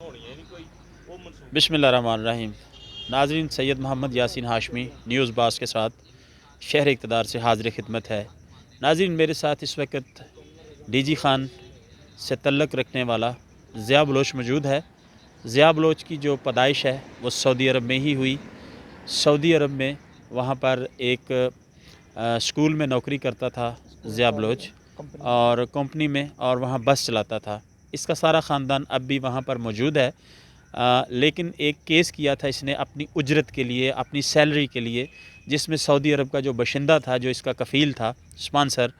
बिस्मिल्लाहिर्रहमानिर्रहीम। नाज़रीन, सैयद मोहम्मद यासीन हाशमी न्यूज़ बास के साथ शहर इक़्तिदार से हाज़िर खिदमत है। नाज़रीन, मेरे साथ इस वक्त डीजी खान से तल्लुक़ रखने वाला ज़िया बलोच मौजूद है। ज़िया बलोच की जो पैदाइश है वो सऊदी अरब में ही हुई। सऊदी अरब में वहाँ पर एक स्कूल में नौकरी करता था ज़िया बलोच, और कंपनी में, और वहाँ बस चलाता था। इसका सारा ख़ानदान अब भी वहाँ पर मौजूद है। लेकिन एक केस किया था इसने अपनी उजरत के लिए, अपनी सैलरी के लिए, जिसमें सऊदी अरब का जो बशिंदा था, जो इसका कफ़ील था, स्पॉन्सर,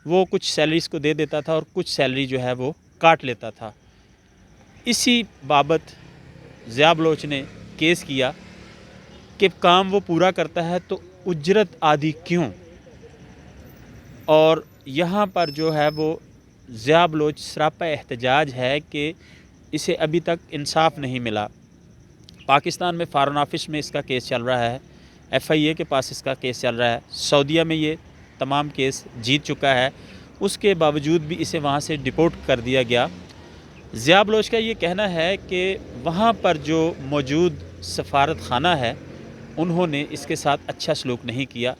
वो कुछ सैलरी इसको दे देता था और कुछ सैलरी जो है वो काट लेता था। इसी बाबत ज़िया बलोच ने केस किया कि काम वो पूरा करता है तो उजरत आधी क्यों। और यहाँ पर जो है वो ज़िया बलोच सरापा एहतजाज है कि इसे अभी तक इंसाफ नहीं मिला। पाकिस्तान में फ़ॉरेन ऑफिस में इसका केस चल रहा है, FIA के पास इसका केस चल रहा है, सऊदीया में ये तमाम केस जीत चुका है, उसके बावजूद भी इसे वहाँ से डिपोर्ट कर दिया गया। ज़िया बलोच का ये कहना है कि वहाँ पर जो मौजूद सफारत खाना है उन्होंने इसके साथ अच्छा सलूक नहीं किया।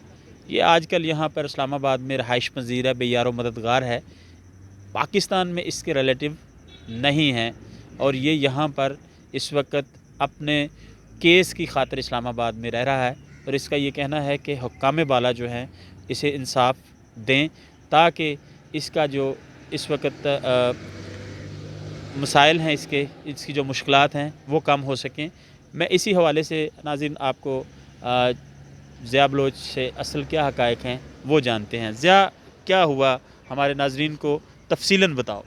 ये आजकल यहाँ पर इस्लामाबाद में रहाइश पजीर है, बेयारो मददगार है, पाकिस्तान में इसके रिलेटिव नहीं हैं, और ये यहाँ पर इस वक्त अपने केस की खातिर इस्लामाबाद में रह रहा है। और इसका ये कहना है कि हुक्काम बाला जो हैं इसे इंसाफ दें ताकि इसका जो इस वक्त मसाइल हैं, इसकी जो मुश्किलात हैं वो कम हो सकें। मैं इसी हवाले से नाज़रीन आपको ज़िया बलोच से असल क्या हक़ाइक़ हैं वो जानते हैं। ज़िया, क्या हुआ, हमारे नाज़रीन को तफसीलन बताओ।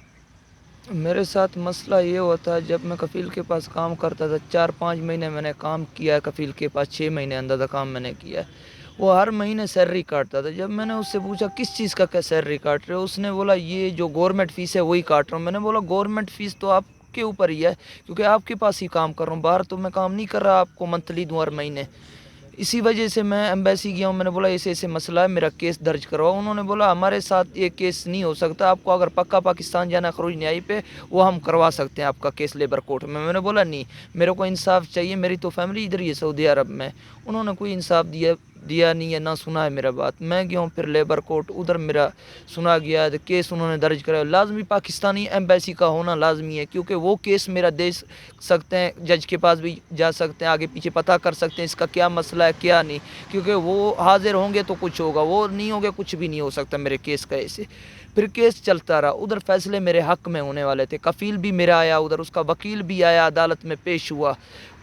मेरे साथ मसला ये होता है, जब मैं कफ़ील के पास काम करता था, 4-5 महीने मैंने काम किया है कफ़ील के पास, 6 महीने अंदाज़ा काम मैंने किया है। वो हर महीने सैलरी काटता था। जब मैंने उससे पूछा किस चीज़ का क्या सैलरी काट रहे हो, उसने बोला ये जो गवर्नमेंट फ़ीस है वही काट रहा हूँ। मैंने बोला गवर्नमेंट फ़ीस तो आपके ऊपर ही है, क्योंकि आपके पास ही काम कर रहा हूँ, बाहर तो मैं काम नहीं कर रहा आपको मंथली दूँ हर महीने। इसी वजह से मैं एम्बेसी गया हूँ। मैंने बोला ऐसे ऐसे मसला है, मेरा केस दर्ज करवाओ। उन्होंने बोला हमारे साथ ये केस नहीं हो सकता, आपको अगर पक्का पाकिस्तान जाना खरूज न्याय पे, वो हम करवा सकते हैं आपका केस लेबर कोर्ट में। मैंने बोला नहीं, मेरे को इंसाफ चाहिए, मेरी तो फैमिली इधर ही है सऊदी अरब में। उन्होंने कोई इंसाफ दिया नहीं है, ना सुना है मेरा बात। मैं गया हूँ फिर लेबर कोर्ट, उधर मेरा सुना गया, केस उन्होंने दर्ज कराया। लाजमी पाकिस्तानी एम्बेसी का होना लाजमी है, क्योंकि वो केस मेरा दे सकते हैं, जज के पास भी जा सकते हैं, आगे पीछे पता कर सकते हैं इसका क्या मसला है क्या नहीं, क्योंकि वो हाजिर होंगे तो कुछ होगा, वो नहीं होंगे कुछ भी नहीं हो सकता मेरे केस का। ऐसे फिर केस चलता रहा, उधर फैसले मेरे हक़ में होने वाले थे। कफ़ील भी मेरा आया उधर, उसका वकील भी आया, अदालत में पेश हुआ।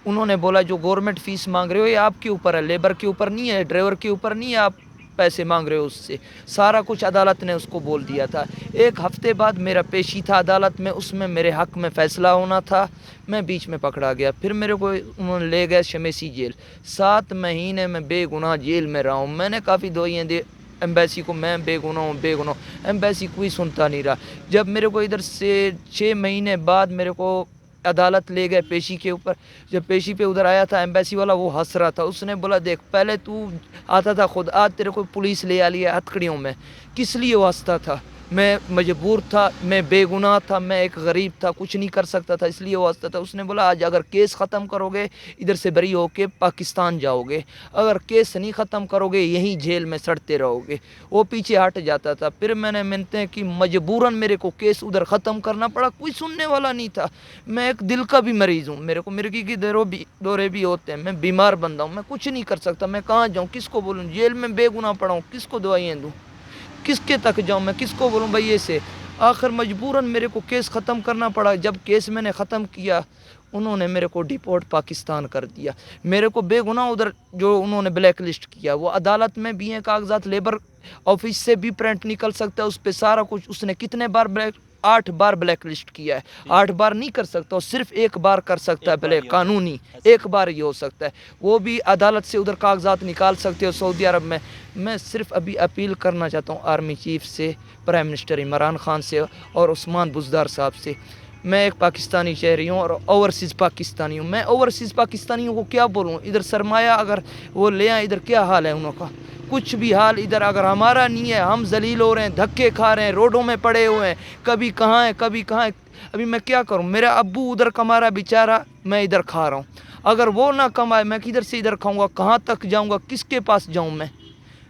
उन्होंने बोला जो गवर्नमेंट फ़ीस मांग रहे हो ये आपके ऊपर है, लेबर के ऊपर नहीं है, ड्राइवर के ऊपर नहीं है, आप पैसे मांग रहे हो उससे। सारा कुछ अदालत ने उसको बोल दिया था। एक हफ़्ते बाद मेरा पेशी था अदालत में, उसमें मेरे हक़ में फ़ैसला होना था, मैं बीच में पकड़ा गया। फिर मेरे को उन्होंने ले गए शमेसी जेल। 7 महीने में बेगुनाह जेल में रहा हूँ। मैंने काफ़ी दवाइयाँ दी एम्बेसी को, मैं बेगुनाह हूँ, एम्बेसी कोई सुनता नहीं रहा। जब मेरे को इधर से 6 महीने बाद मेरे को अदालत ले गए पेशी के ऊपर। जब पेशी पे उधर आया था एम्बेसी वाला, वो हंस रहा था। उसने बोला देख पहले तू आता था खुद, आज तेरे को पुलिस ले आ लिया हथकड़ियों में। किस लिए वो हंसता था? मैं मजबूर था, मैं बेगुनाह था, मैं एक गरीब था, कुछ नहीं कर सकता था, इसलिए वो हंसता था। उसने बोला आज अगर केस ख़त्म करोगे इधर से बरी होके पाकिस्तान जाओगे, अगर केस नहीं ख़त्म करोगे यहीं जेल में सड़ते रहोगे। वो पीछे हट जाता था। फिर मैंने मिलते हैं कि मजबूरन मेरे को केस उधर ख़त्म करना पड़ा, कोई सुनने वाला नहीं था। मैं एक दिल का भी मरीज़ हूँ, मेरे को मिर्गी की दौरे भी होते हैं, मैं बीमार बंदा हूँ, मैं कुछ नहीं कर सकता। मैं कहाँ जाऊँ, किसको बोलूँ? जेल में बेगुनाह पड़ा हूँ, किसको दवाइयाँ दूँ, किसके तक जाऊँ, मैं किसको बोलूँ भाई ऐसे? आखिर मजबूरन मेरे को केस ख़त्म करना पड़ा। जब केस मैंने ख़त्म किया, उन्होंने मेरे को डिपोर्ट पाकिस्तान कर दिया। मेरे को बेगुनाह उधर जो उन्होंने ब्लैक लिस्ट किया, वो अदालत में भी हैं कागजात, लेबर ऑफिस से भी प्रिंट निकल सकता है, उस पर सारा कुछ। उसने कितने बार 8 बार ब्लैक लिस्ट किया है। 8 बार नहीं कर सकता, और सिर्फ 1 बार कर सकता है ब्लैक, कानूनी 1 बार ये हो सकता है। वो भी अदालत से उधर कागजात निकाल सकते हो सऊदी अरब में। मैं सिर्फ अभी अपील करना चाहता हूँ आर्मी चीफ से, प्राइम मिनिस्टर इमरान खान से और उस्मान बुज़दार साहब से। میں ایک پاکستانی شہری ہوں اور اوورسیز پاکستانی ہوں. میں اوورسیز پاکستانیوں کو کیا بولوں؟ ادھر سرمایہ اگر وہ لے آئیں ادھر کیا حال ہے انہوں کا؟ کچھ بھی حال ادھر اگر ہمارا نہیں ہے. ہم ذلیل ہو رہے ہیں, دھکے کھا رہے ہیں, روڈوں میں پڑے ہوئے ہیں, کبھی کہاں ہے کبھی کہاں ہے. ابھی میں کیا کروں؟ میرا ابو ادھر کما رہا بیچارہ, میں ادھر کھا رہا ہوں. اگر وہ نہ کمائے میں کدھر سے ادھر کھاؤں گا؟ کہاں تک جاؤں گا؟ کس کے پاس جاؤں میں؟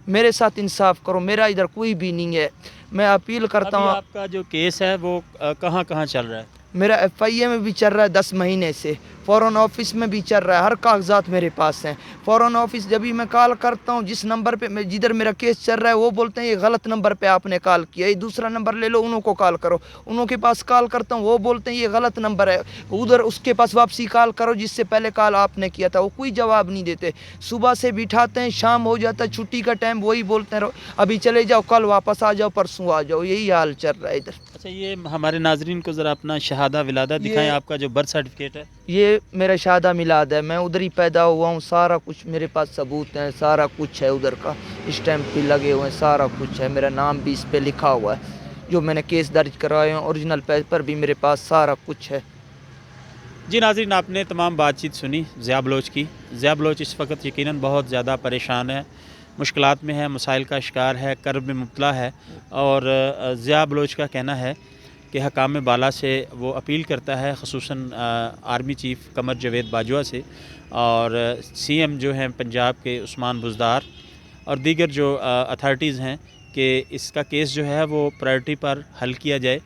میرے ساتھ انصاف کرو. میرا ادھر کوئی بھی نہیں ہے. میں اپیل کرتا ابھی ہوں. آپ کا جو کیس ہے وہ کہاں کہاں چل رہا ہے؟ میرا ایف آئی اے میں بھی چل رہا ہے 10 مہینے سے, فوراً آفس میں بھی چل رہا ہے, ہر کاغذات میرے پاس ہیں. فوراً آفس جب بھی میں کال کرتا ہوں جس نمبر پہ جدھر میرا کیس چل رہا ہے وہ بولتے ہیں یہ غلط نمبر پہ آپ نے کال کیا, یہ دوسرا نمبر لے لو, انہوں کو کال کرو. انہوں کے پاس کال کرتا ہوں وہ بولتے ہیں یہ غلط نمبر ہے, ادھر اس کے پاس واپسی کال کرو جس سے پہلے کال آپ نے کیا تھا. وہ کوئی جواب نہیں دیتے. صبح سے بٹھاتے ہیں, شام ہو جاتا ہے, چھٹی کا ٹائم وہی بولتے ہیں ابھی چلے جاؤ, کل واپس آ جاؤ, پرسوں آ جاؤ. یہی حال چل رہا ہے ادھر. اچھا, یہ ہمارے ناظرین کو ذرا اپنا شہادہ ولادہ دکھائیں. آپ کا جو برتھ سرٹیفکیٹ ہے یہ میرا شادہ میلاد ہے, میں ادھر ہی پیدا ہوا ہوں. سارا کچھ میرے پاس ثبوت ہیں, سارا کچھ ہے ادھر کا, اسٹیمپ بھی لگے ہوئے ہیں, سارا کچھ ہے. میرا نام بھی اس پہ لکھا ہوا ہے, جو میں نے کیس درج کروائے ہیں اوریجنل پیپر بھی میرے پاس سارا کچھ ہے. جی ناظرین, آپ نے تمام بات چیت سنی ضیاء بلوچ کی. ضیاء بلوچ اس وقت یقیناً بہت زیادہ پریشان ہے, مشکلات میں ہے, مسائل کا شکار ہے, کرب میں مبتلا ہے. اور ضیاء بلوچ کا کہنا ہے کہ حکام بالا سے وہ اپیل کرتا ہے, خصوصاً آرمی چیف قمر جاوید باجوہ سے, اور سی ایم جو ہیں پنجاب کے عثمان بزدار, اور دیگر جو اتھارٹیز ہیں, کہ اس کا کیس جو ہے وہ پرائرٹی پر حل کیا جائے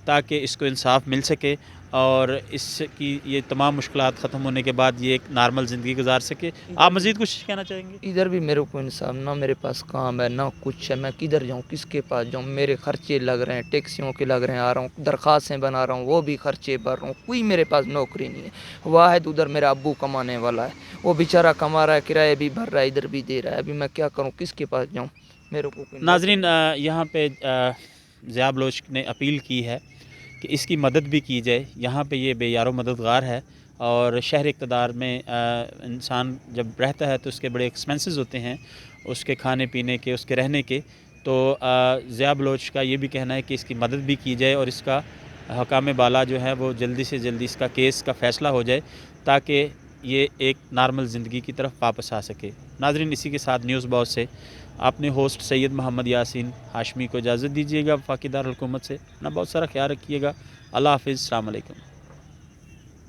تاکہ اس کو انصاف مل سکے اور اس کی یہ تمام مشکلات ختم ہونے کے بعد یہ ایک نارمل زندگی گزار سکے. آپ مزید کچھ کہنا چاہیں گے؟ ادھر بھی میرے کو انصاف, نہ میرے پاس کام ہے نہ کچھ ہے. میں کدھر جاؤں, کس کے پاس جاؤں؟ میرے خرچے لگ رہے ہیں, ٹیکسیوں کے لگ رہے ہیں, آ رہا ہوں, درخواستیں بنا رہا ہوں, وہ بھی خرچے بھر رہا ہوں. کوئی میرے پاس نوکری نہیں ہے. واحد ادھر میرا ابو کمانے والا ہے, وہ بیچارہ کما رہا ہے, کرایہ بھی بھر رہا ہے, ادھر بھی دے رہا ہے. ابھی میں کیا کروں, کس کے پاس جاؤں؟ میرے کو کوئی ناظرین, یہاں پہ ضیاء بلوچ نے اپیل کی ہے کہ اس کی مدد بھی کی جائے. یہاں پہ یہ بے یار و مددگار ہے, اور شہر اقتدار میں انسان جب رہتا ہے تو اس کے بڑے ایکسپینسز ہوتے ہیں, اس کے کھانے پینے کے, اس کے رہنے کے. تو ضیاء بلوچ کا یہ بھی کہنا ہے کہ اس کی مدد بھی کی جائے اور اس کا حکام بالا جو ہے وہ جلدی سے جلدی اس کا کیس کا فیصلہ ہو جائے تاکہ یہ ایک نارمل زندگی کی طرف واپس آ سکے. ناظرین, اسی کے ساتھ نیوز باؤس سے آپ نے ہوسٹ سید محمد یاسین ہاشمی کو اجازت دیجیے گا. وفاقی دارالحکومت سے اپنا بہت سارا خیال رکھیے گا. اللہ حافظ. السلام علیکم.